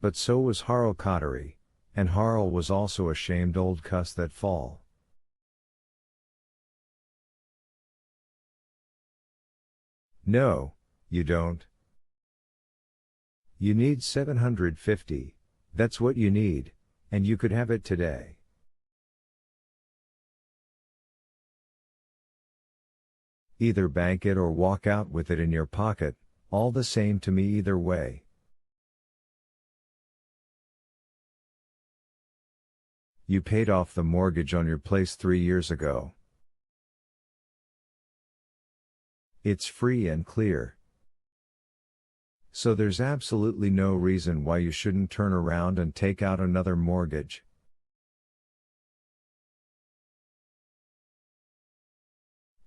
But so was Harl Cottery, and Harl was also a shamed old cuss that fall. No, you don't. You need 750, that's what you need, and you could have it today. Either bank it or walk out with it in your pocket, all the same to me either way. You paid off the mortgage on your place 3 years ago. It's free and clear. So there's absolutely no reason why you shouldn't turn around and take out another mortgage.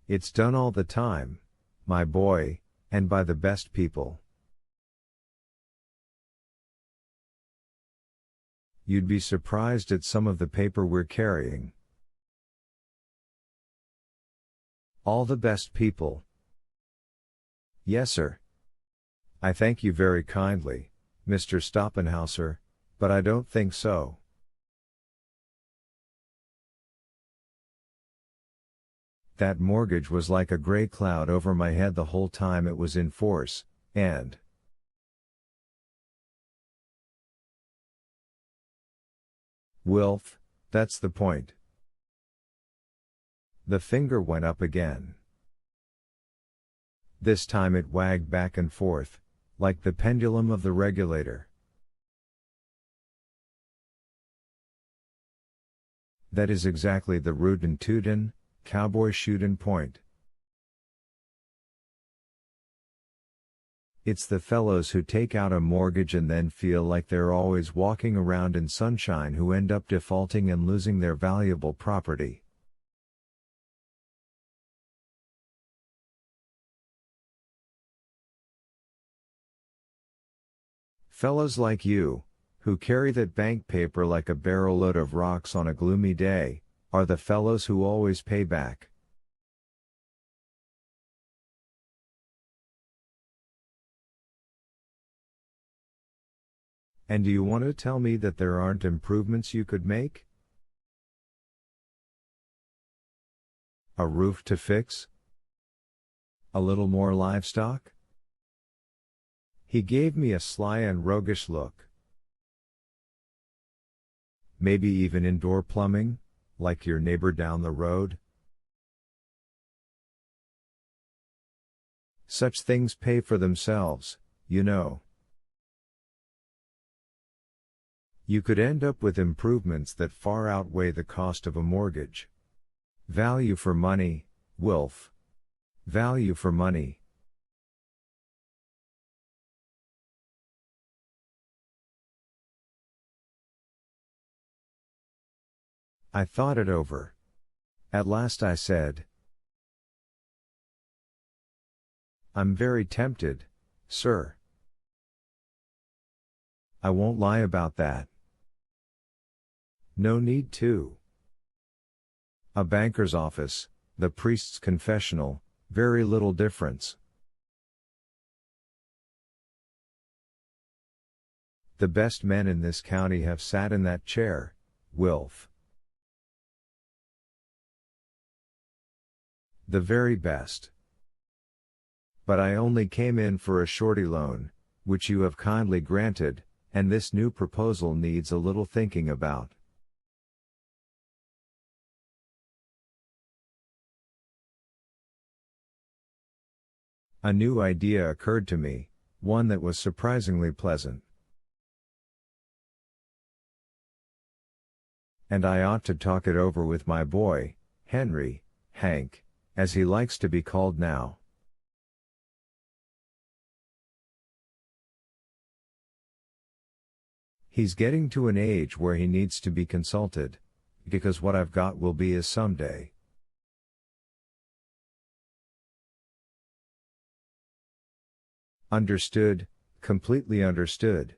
It's done all the time, my boy, and by the best people. You'd be surprised at some of the paper we're carrying. All the best people. Yes, sir. I thank you very kindly, Mr. Stoppenhauser, but I don't think so. That mortgage was like a gray cloud over my head the whole time it was in force, and Wilf, that's the point. The finger went up again. This time it wagged back and forth, like the pendulum of the regulator. That is exactly the rootin' tootin', cowboy shootin' point. It's the fellows who take out a mortgage and then feel like they're always walking around in sunshine who end up defaulting and losing their valuable property. Fellows like you, who carry that bank paper like a barrel load of rocks on a gloomy day, are the fellows who always pay back. And do you want to tell me that there aren't improvements you could make? A roof to fix? A little more livestock? He gave me a sly and roguish look. Maybe even indoor plumbing, like your neighbor down the road? Such things pay for themselves, you know. You could end up with improvements that far outweigh the cost of a mortgage. Value for money, Wilf. Value for money. I thought it over. At last I said, I'm very tempted, sir. I won't lie about that. No need to. A banker's office, the priest's confessional, very little difference. The best men in this county have sat in that chair, Wilf. The very best. But I only came in for a shorty loan, which you have kindly granted, and this new proposal needs a little thinking about. A new idea occurred to me, one that was surprisingly pleasant. And I ought to talk it over with my boy, Henry, Hank, as he likes to be called now. He's getting to an age where he needs to be consulted, because what I've got will be his someday. Understood, completely understood.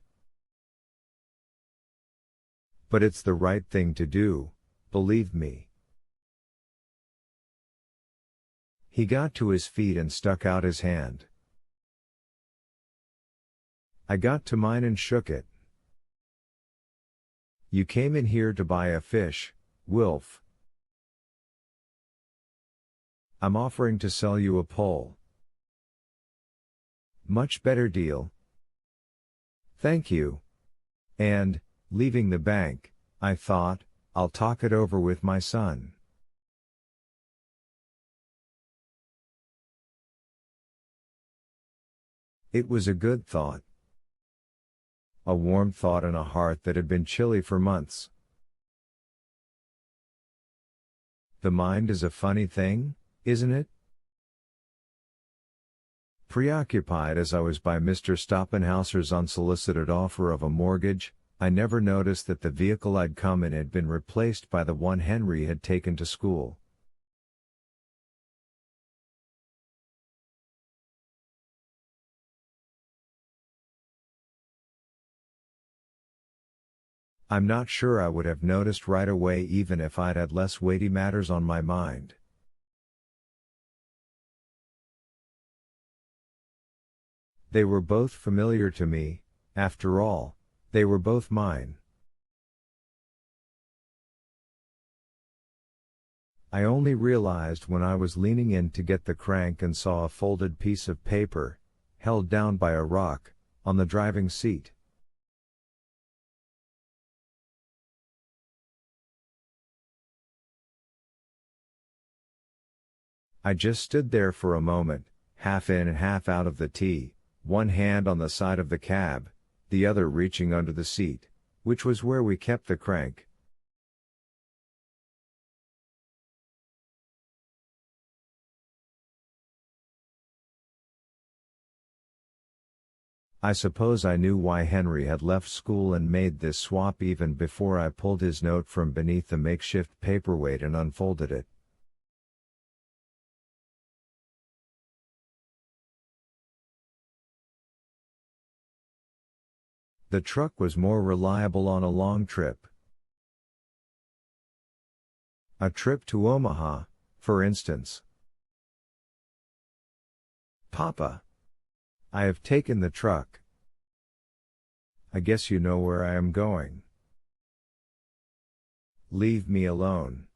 But it's the right thing to do, believe me. He got to his feet and stuck out his hand. I got to mine and shook it. You came in here to buy a fish, Wilf. I'm offering to sell you a pole. Much better deal. Thank you. And, leaving the bank, I thought, I'll talk it over with my son. It was a good thought. A warm thought in a heart that had been chilly for months. The mind is a funny thing, isn't it? Preoccupied as I was by Mr. Stoppenhauser's unsolicited offer of a mortgage, I never noticed that the vehicle I'd come in had been replaced by the one Henry had taken to school. I'm not sure I would have noticed right away even if I'd had less weighty matters on my mind. They were both familiar to me, after all, they were both mine. I only realized when I was leaning in to get the crank and saw a folded piece of paper, held down by a rock, on the driving seat. I just stood there for a moment, half in and half out of the T, one hand on the side of the cab, the other reaching under the seat, which was where we kept the crank. I suppose I knew why Henry had left school and made this swap even before I pulled his note from beneath the makeshift paperweight and unfolded it. The truck was more reliable on a long trip. A trip to Omaha, for instance. Papa. I have taken the truck. I guess you know where I am going. Leave me alone.